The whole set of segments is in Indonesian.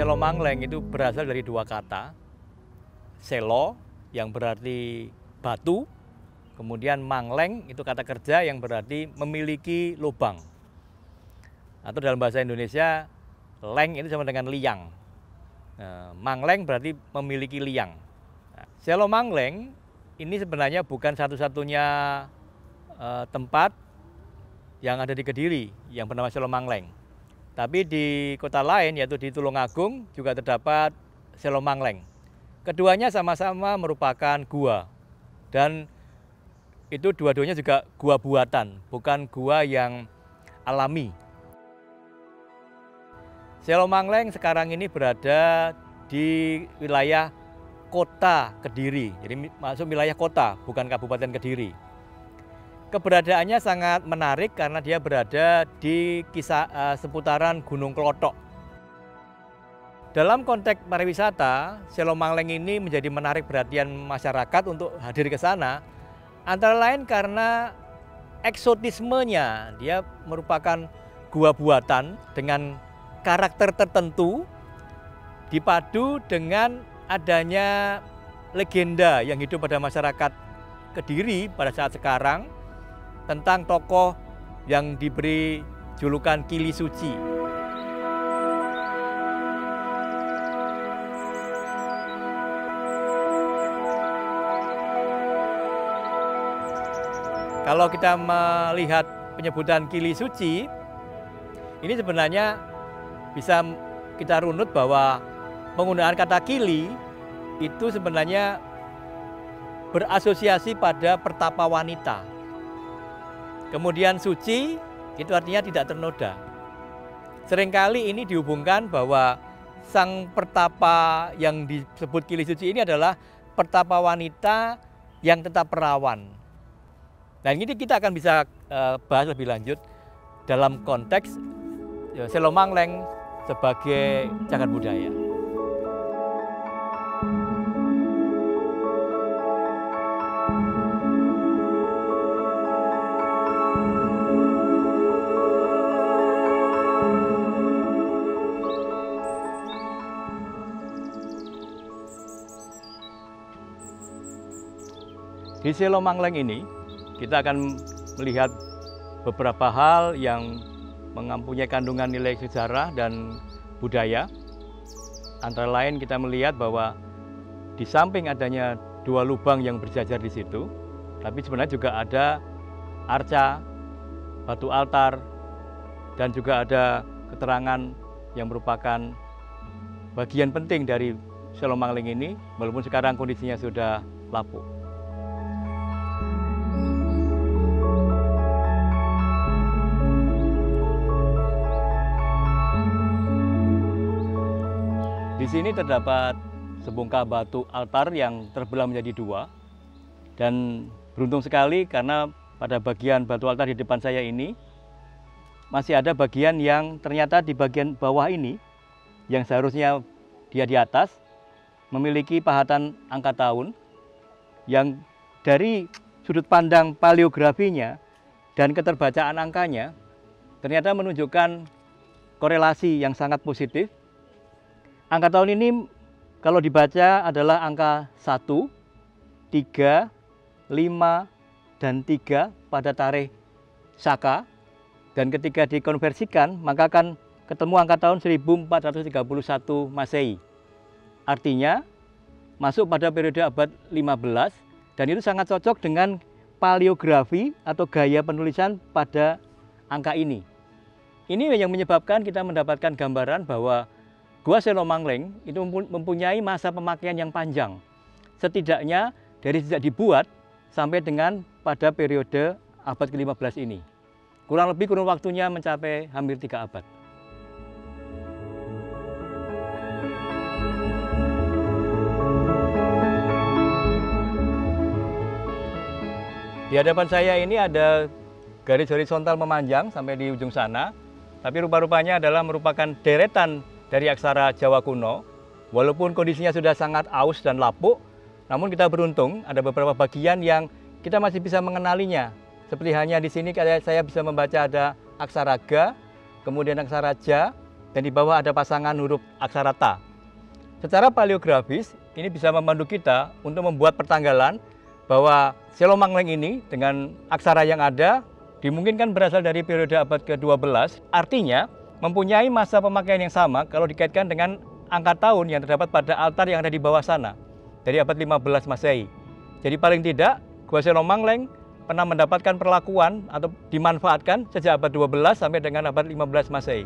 Selo Mangleng itu berasal dari dua kata. Selo yang berarti batu, kemudian mangleng itu kata kerja yang berarti memiliki lubang. Atau dalam bahasa Indonesia, leng itu sama dengan liang. Mangleng berarti memiliki liang. Selo Mangleng ini sebenarnya bukan satu-satunya tempat yang ada di Kediri yang bernama Selo Mangleng. Tapi di kota lain, yaitu di Tulungagung, juga terdapat Selo Mangleng. Keduanya sama-sama merupakan gua. Dan itu dua-duanya juga gua buatan, bukan gua yang alami. Selo Mangleng sekarang ini berada di wilayah kota Kediri. Jadi masuk wilayah kota, bukan Kabupaten Kediri. Keberadaannya sangat menarik karena dia berada di seputaran Gunung Klothok. Dalam konteks pariwisata, Selo Mangleng ini menjadi menarik perhatian masyarakat untuk hadir ke sana. Antara lain karena eksotismenya, dia merupakan gua buatan dengan karakter tertentu, dipadu dengan adanya legenda yang hidup pada masyarakat Kediri pada saat sekarang, tentang tokoh yang diberi julukan Kili Suci. Kalau kita melihat penyebutan Kili Suci, ini sebenarnya bisa kita runut bahwa penggunaan kata kili itu sebenarnya berasosiasi pada pertapa wanita. Kemudian suci itu artinya tidak ternoda. Seringkali ini dihubungkan bahwa sang pertapa yang disebut Kili Suci ini adalah pertapa wanita yang tetap perawan. Dan ini kita akan bisa bahas lebih lanjut dalam konteks Selo Mangleng sebagai cagar budaya. Di Selo Mangleng ini, kita akan melihat beberapa hal yang mempunyai kandungan nilai sejarah dan budaya. Antara lain kita melihat bahwa di samping adanya dua lubang yang berjajar di situ, tapi sebenarnya juga ada arca, batu altar, dan juga ada keterangan yang merupakan bagian penting dari Selo Mangleng ini, walaupun sekarang kondisinya sudah lapuk. Di sini terdapat sebongkah batu altar yang terbelah menjadi dua, dan beruntung sekali karena pada bagian batu altar di depan saya ini masih ada bagian yang ternyata di bagian bawah ini yang seharusnya dia di atas, memiliki pahatan angka tahun yang dari sudut pandang paleografinya dan keterbacaan angkanya ternyata menunjukkan korelasi yang sangat positif. Angka tahun ini kalau dibaca adalah angka 1, 3, 5, dan 3 pada tarikh Saka. Dan ketika dikonversikan, maka akan ketemu angka tahun 1431 Masehi. Artinya, masuk pada periode abad 15, dan itu sangat cocok dengan paleografi atau gaya penulisan pada angka ini. Ini yang menyebabkan kita mendapatkan gambaran bahwa Gua Selomangling itu mempunyai masa pemakaian yang panjang. Setidaknya dari sejak dibuat sampai dengan pada periode abad ke-15 ini. Kurang lebih kurun waktunya mencapai hampir 3 abad. Di hadapan saya ini ada garis horizontal memanjang sampai di ujung sana, tapi rupa-rupanya adalah merupakan deretan dari aksara Jawa kuno. Walaupun kondisinya sudah sangat aus dan lapuk, namun kita beruntung ada beberapa bagian yang kita masih bisa mengenalinya. Seperti hanya di sini saya bisa membaca ada aksara Ga, kemudian aksara Ja, dan di bawah ada pasangan huruf aksara Ta. Secara paleografis, ini bisa membantu kita untuk membuat pertanggalan bahwa Selomangling ini dengan aksara yang ada dimungkinkan berasal dari periode abad ke-12, artinya mempunyai masa pemakaian yang sama kalau dikaitkan dengan angka tahun yang terdapat pada altar yang ada di bawah sana, dari abad 15 Masehi. Jadi paling tidak, Gua Selomangling pernah mendapatkan perlakuan atau dimanfaatkan sejak abad 12 sampai dengan abad 15 Masehi.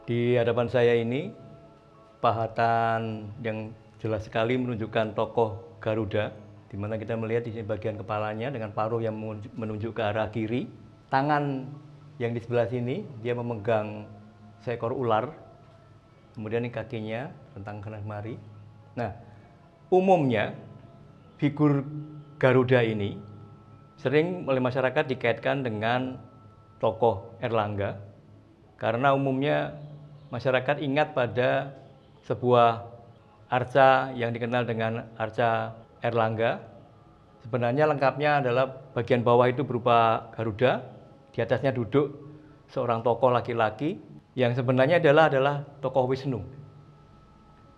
Di hadapan saya ini, pahatan yang jelas sekali menunjukkan tokoh Garuda, di mana kita melihat di sini bagian kepalanya dengan paruh yang menunjuk ke arah kiri. Tangan yang di sebelah sini, dia memegang seekor ular. Kemudian ini kakinya tentang kanan kemari. Nah, umumnya figur Garuda ini sering oleh masyarakat dikaitkan dengan tokoh Erlangga, karena umumnya masyarakat ingat pada sebuah arca yang dikenal dengan arca Erlangga. Sebenarnya lengkapnya adalah bagian bawah itu berupa Garuda, di atasnya duduk seorang tokoh laki-laki yang sebenarnya adalah tokoh Wisnu.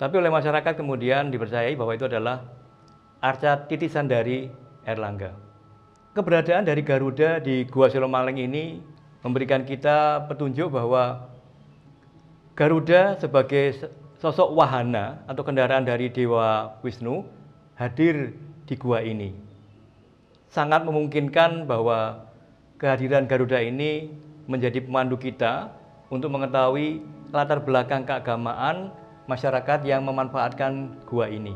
Tapi oleh masyarakat kemudian dipercayai bahwa itu adalah arca titisan dari Erlangga. Keberadaan dari Garuda di Gua Selomangling ini memberikan kita petunjuk bahwa Garuda sebagai sosok wahana atau kendaraan dari Dewa Wisnu hadir di gua ini. Sangat memungkinkan bahwa kehadiran Garuda ini menjadi pemandu kita untuk mengetahui latar belakang keagamaan masyarakat yang memanfaatkan gua ini.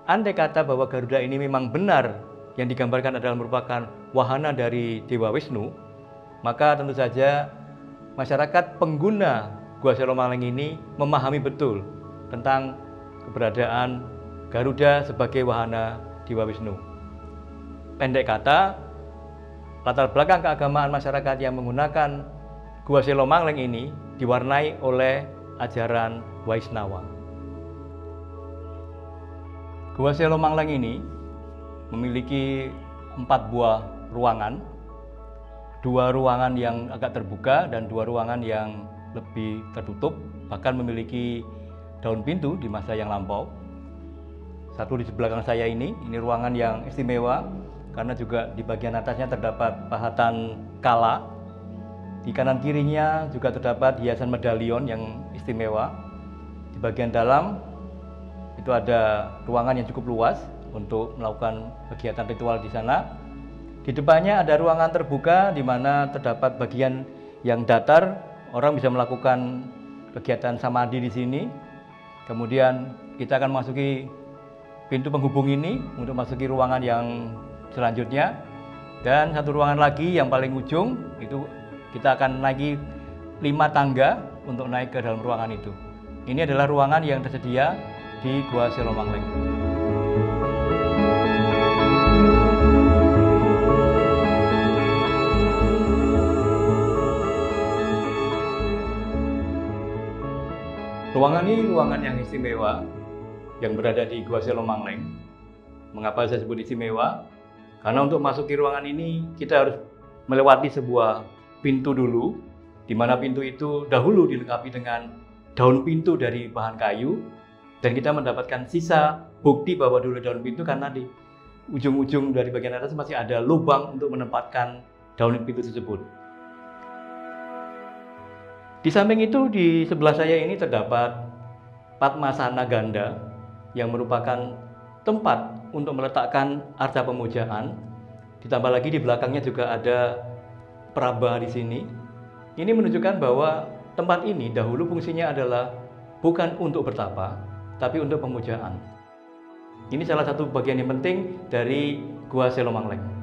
Andai kata bahwa Garuda ini memang benar yang digambarkan adalah merupakan wahana dari Dewa Wisnu, maka tentu saja masyarakat pengguna Gua Selomangling ini memahami betul tentang keberadaan Garuda sebagai wahana Dewa Wisnu. Pendek kata, latar belakang keagamaan masyarakat yang menggunakan Gua Selomangling ini diwarnai oleh ajaran Waisnawa. Gua Selomangling ini memiliki 4 buah ruangan, 2 ruangan yang agak terbuka dan 2 ruangan yang lebih tertutup, bahkan memiliki daun pintu di masa yang lampau. Satu di belakang saya ini ruangan yang istimewa karena juga di bagian atasnya terdapat pahatan kala. Di kanan kirinya juga terdapat hiasan medalion yang istimewa. Di bagian dalam itu ada ruangan yang cukup luas untuk melakukan kegiatan ritual di sana. Di depannya ada ruangan terbuka di mana terdapat bagian yang datar, orang bisa melakukan kegiatan samadhi di sini. Kemudian kita akan memasuki pintu penghubung ini untuk masuki ruangan yang selanjutnya. Dan satu ruangan lagi yang paling ujung itu kita akan naiki 5 tangga untuk naik ke dalam ruangan itu. Ini adalah ruangan yang tersedia di Gua Selomangling. Ruangan ini ruangan yang istimewa yang berada di Gua Selo Mangleng. Mengapa saya sebut istimewa? Karena untuk masuki ruangan ini kita harus melewati sebuah pintu dulu, di mana pintu itu dahulu dilengkapi dengan daun pintu dari bahan kayu, dan kita mendapatkan sisa bukti bahwa dulu daun pintu karena di ujung-ujung dari bagian atas masih ada lubang untuk menempatkan daun pintu tersebut. Di samping itu, di sebelah saya ini terdapat Padmasana Ganda yang merupakan tempat untuk meletakkan arca pemujaan. Ditambah lagi di belakangnya juga ada Praba di sini. Ini menunjukkan bahwa tempat ini dahulu fungsinya adalah bukan untuk bertapa, tapi untuk pemujaan. Ini salah satu bagian yang penting dari Gua Selo Mangleng.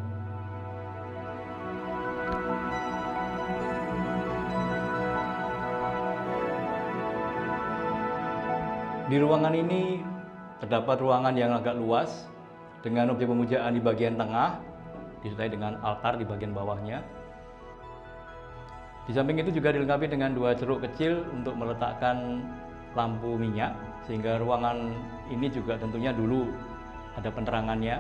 Di ruangan ini terdapat ruangan yang agak luas dengan objek pemujaan di bagian tengah, disertai dengan altar di bagian bawahnya. Di samping itu juga dilengkapi dengan 2 ceruk kecil untuk meletakkan lampu minyak, sehingga ruangan ini juga tentunya dulu ada penerangannya.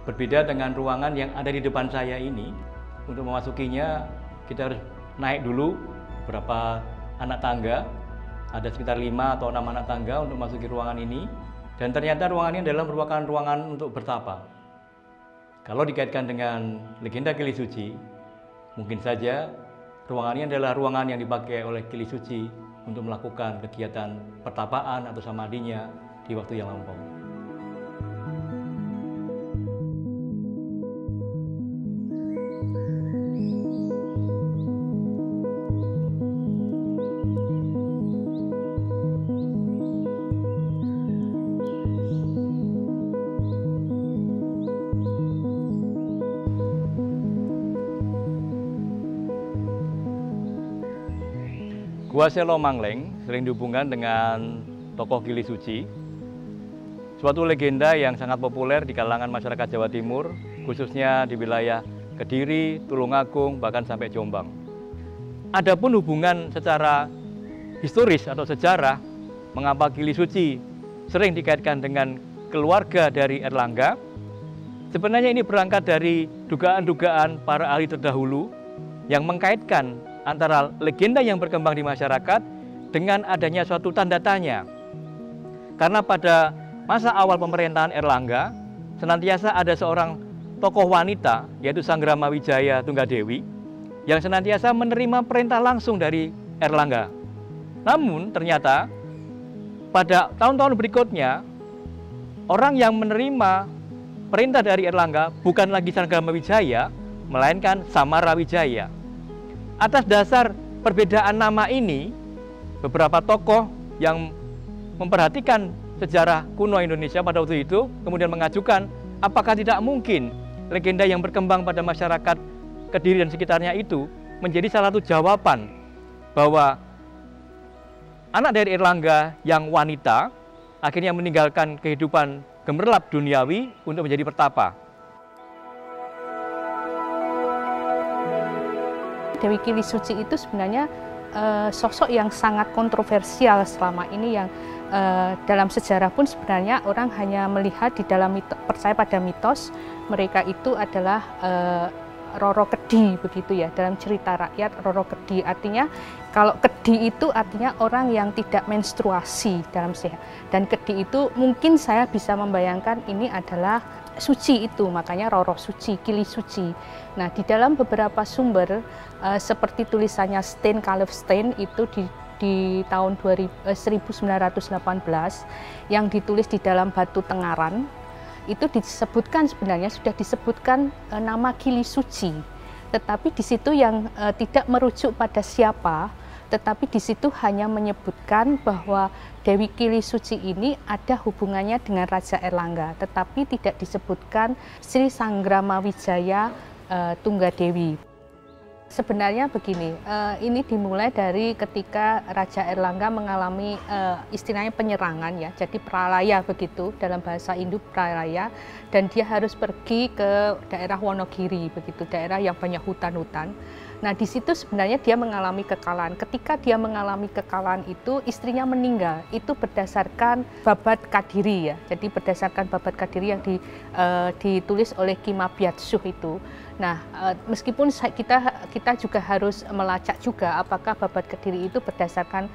Berbeda dengan ruangan yang ada di depan saya ini, untuk memasukinya kita harus naik dulu beberapa anak tangga. Ada sekitar 5 atau 6 anak tangga untuk masuki ruangan ini, dan ternyata ruangan ini adalah merupakan ruangan untuk bertapa. Kalau dikaitkan dengan legenda Kili Suci, mungkin saja ruangan ini adalah ruangan yang dipakai oleh Kili Suci untuk melakukan kegiatan pertapaan atau samadinya di waktu yang lampau. Gua Selo Mangleng sering dihubungkan dengan tokoh Kili Suci, suatu legenda yang sangat populer di kalangan masyarakat Jawa Timur, khususnya di wilayah Kediri, Tulungagung, bahkan sampai Jombang. Adapun hubungan secara historis atau sejarah, mengapa Kili Suci sering dikaitkan dengan keluarga dari Erlangga, sebenarnya ini berangkat dari dugaan-dugaan para ahli terdahulu yang mengkaitkan antara legenda yang berkembang di masyarakat dengan adanya suatu tanda tanya. Karena pada masa awal pemerintahan Erlangga, senantiasa ada seorang tokoh wanita, yaitu Sanggrama Wijaya Tunggadewi, yang senantiasa menerima perintah langsung dari Erlangga. Namun ternyata pada tahun-tahun berikutnya, orang yang menerima perintah dari Erlangga bukan lagi Sanggrama Wijaya, melainkan Samara Wijaya. Atas dasar perbedaan nama ini, beberapa tokoh yang memperhatikan sejarah kuno Indonesia pada waktu itu kemudian mengajukan apakah tidak mungkin legenda yang berkembang pada masyarakat Kediri dan sekitarnya itu menjadi salah satu jawaban bahwa anak dari Erlangga yang wanita akhirnya meninggalkan kehidupan gemerlap duniawi untuk menjadi pertapa. Dewi Kili Suci itu sebenarnya sosok yang sangat kontroversial selama ini, yang dalam sejarah pun sebenarnya orang hanya melihat di dalam percaya pada mitos mereka itu adalah Roro Kedi, begitu ya, dalam cerita rakyat Roro Kedi. Artinya kalau Kedi itu artinya orang yang tidak menstruasi dalam sehat, dan Kedi itu mungkin saya bisa membayangkan ini adalah suci, itu makanya Roro Suci, Kili Suci. Nah, di dalam beberapa sumber seperti tulisannya Stein Caleb Stein itu di tahun 1918 yang ditulis di dalam batu Tengaran, itu disebutkan, sebenarnya sudah disebutkan nama Kili Suci, tetapi di situ yang tidak merujuk pada siapa, tetapi di situ hanya menyebutkan bahwa Dewi Kili Suci ini ada hubungannya dengan Raja Erlangga, tetapi tidak disebutkan Sri Sanggrama Wijaya Tunggadewi. Sebenarnya begini, ini dimulai dari ketika Raja Erlangga mengalami istilahnya penyerangan ya, jadi pralaya begitu, dalam bahasa Hindu pralaya, dan dia harus pergi ke daerah Wonogiri begitu, daerah yang banyak hutan-hutan. Nah, di situ sebenarnya dia mengalami kekalahan. Ketika dia mengalami kekalahan itu, istrinya meninggal. Itu berdasarkan Babad Kadiri ya. Jadi berdasarkan Babad Kadiri yang ditulis oleh Ki Mabiatsuh itu. Nah, meskipun kita juga harus melacak juga apakah Babad Kadiri itu berdasarkan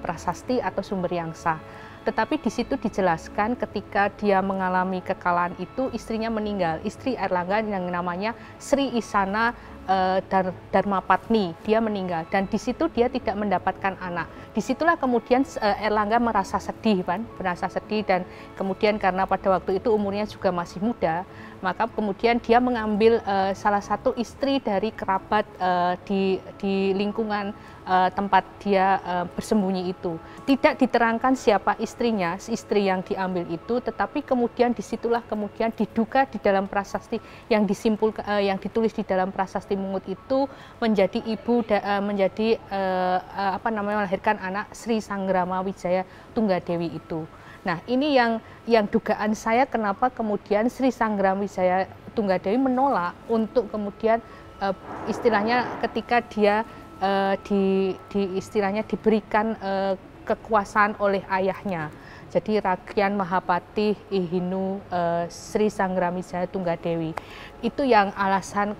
prasasti atau sumber yang sah. Tetapi di situ dijelaskan ketika dia mengalami kekalahan itu istrinya meninggal. Istri Airlangga yang namanya Sri Isana Dharmapatni, dia meninggal dan di situ dia tidak mendapatkan anak. Disitulah kemudian Airlangga merasa sedih dan kemudian karena pada waktu itu umurnya juga masih muda, maka kemudian dia mengambil salah satu istri dari kerabat di lingkungan tempat dia bersembunyi itu. Tidak diterangkan siapa istrinya, istri yang diambil itu, tetapi kemudian disitulah kemudian diduga di dalam prasasti yang yang ditulis di dalam prasasti Mungut itu menjadi ibu melahirkan anak Sri Sanggrama Wijaya Tunggadewi itu. Nah, ini yang dugaan saya kenapa kemudian Sri Sanggrama Wijaya Tunggadewi menolak untuk kemudian istilahnya ketika dia istilahnya diberikan kekuasaan oleh ayahnya. Jadi Rakyan Mahapati Ihinu Sri Sanggrama Wijaya Tunggadewi. Itu yang alasan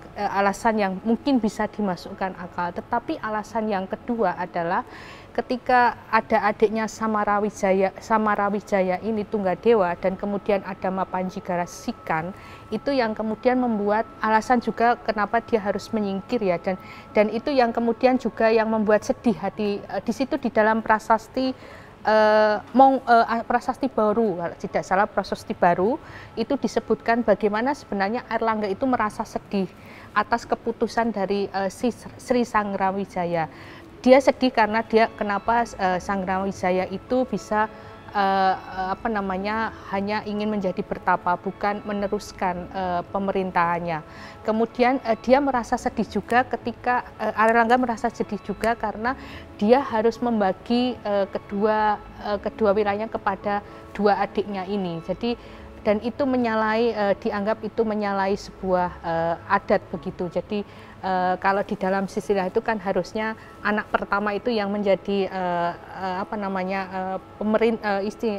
yang mungkin bisa dimasukkan akal. Tetapi alasan yang kedua adalah ketika ada adiknya Samarawijaya ini Tunggadewa dan kemudian ada Mapanjigara Sikan, itu yang kemudian membuat alasan juga kenapa dia harus menyingkir ya, dan itu yang kemudian juga yang membuat sedih hati di situ di dalam prasasti prasasti baru, kalau tidak salah prasasti baru itu disebutkan bagaimana sebenarnya Airlangga itu merasa sedih atas keputusan dari Sri Sanggrama Wijaya. Dia sedih karena kenapa Sanggrama Wijaya itu bisa hanya ingin menjadi bertapa, bukan meneruskan pemerintahannya. Kemudian dia merasa sedih juga ketika Airlangga merasa sedih juga karena dia harus membagi kedua wilayahnya kepada dua adiknya ini. Jadi dan itu dianggap itu menyalahi sebuah adat begitu. Jadi kalau di dalam silsilah itu kan harusnya anak pertama itu yang menjadi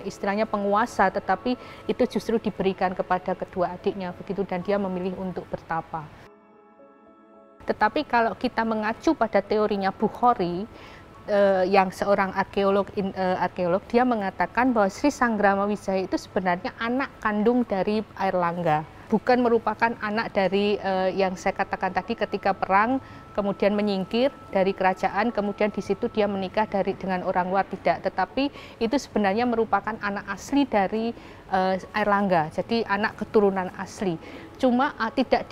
istilahnya penguasa, tetapi itu justru diberikan kepada kedua adiknya begitu dan dia memilih untuk bertapa. Tetapi kalau kita mengacu pada teorinya Bukhari, yang seorang arkeolog dia mengatakan bahwa Sri Sanggrama Wijaya itu sebenarnya anak kandung dari Airlangga, bukan merupakan anak dari yang saya katakan tadi ketika perang kemudian menyingkir dari kerajaan, kemudian di situ dia menikah dengan orang luar, tidak, tetapi itu sebenarnya merupakan anak asli dari Airlangga, jadi anak keturunan asli. Cuma tidak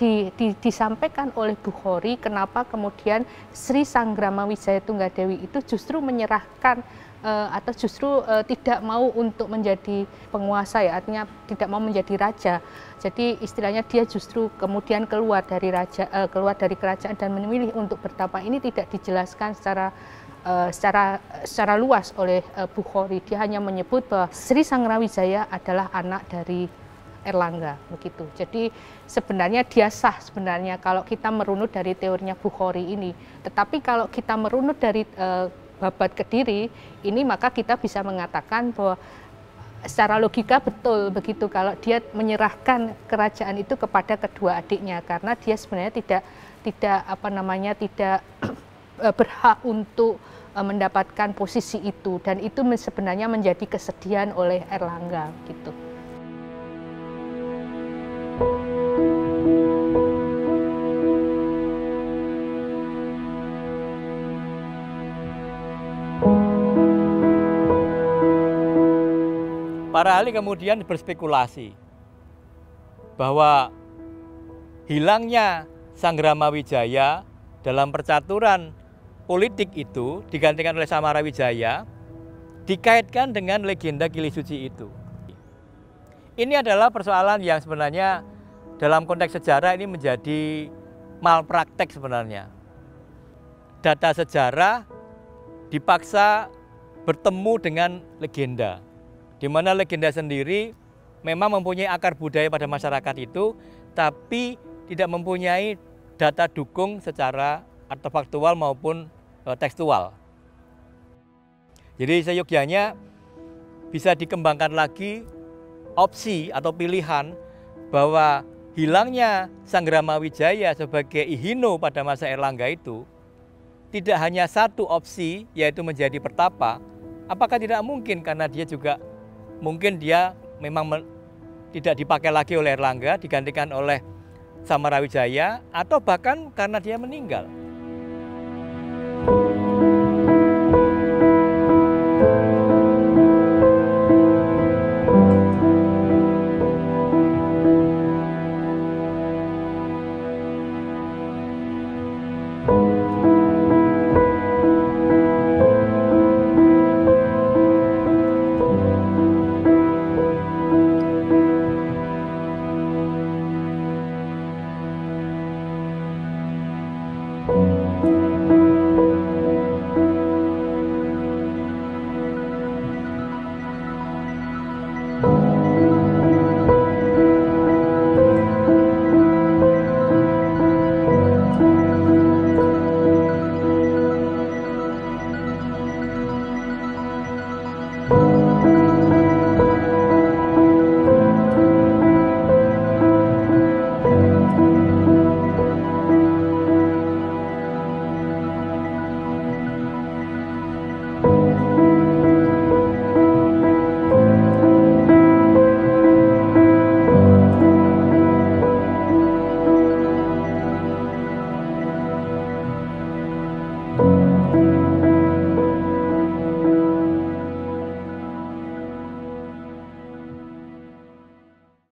disampaikan oleh Bukhari kenapa kemudian Sri Sanggrama Wijaya Tunggadewi itu justru menyerahkan atau justru tidak mau untuk menjadi penguasa ya, artinya tidak mau menjadi raja. Jadi istilahnya dia justru kemudian keluar dari kerajaan dan memilih untuk bertapa. Ini tidak dijelaskan secara luas oleh Bukhari. Dia hanya menyebut bahwa Sri Sanggrama Wijaya adalah anak dari Airlangga begitu. Jadi sebenarnya dia sah sebenarnya kalau kita merunut dari teorinya Bukhari ini. Tetapi kalau kita merunut dari Babad Kediri ini, maka kita bisa mengatakan bahwa secara logika betul begitu kalau dia menyerahkan kerajaan itu kepada kedua adiknya, karena dia sebenarnya tidak berhak untuk mendapatkan posisi itu, dan itu sebenarnya menjadi kesedihan oleh Airlangga gitu. Para ahli kemudian berspekulasi bahwa hilangnya Sanggrama Wijaya dalam percaturan politik itu digantikan oleh Samarawijaya dikaitkan dengan legenda Kili Suci itu. Ini adalah persoalan yang sebenarnya dalam konteks sejarah ini menjadi malpraktek sebenarnya. Data sejarah dipaksa bertemu dengan legenda, di mana legenda sendiri memang mempunyai akar budaya pada masyarakat itu, tapi tidak mempunyai data dukung secara artefaktual maupun tekstual. Jadi seyogyanya bisa dikembangkan lagi opsi atau pilihan bahwa hilangnya Sanggrama Wijaya sebagai ihino pada masa Erlangga itu tidak hanya satu opsi, yaitu menjadi pertapa. Apakah tidak mungkin karena dia juga mungkin dia memang tidak dipakai lagi oleh Erlangga, digantikan oleh Samarawijaya, atau bahkan karena dia meninggal.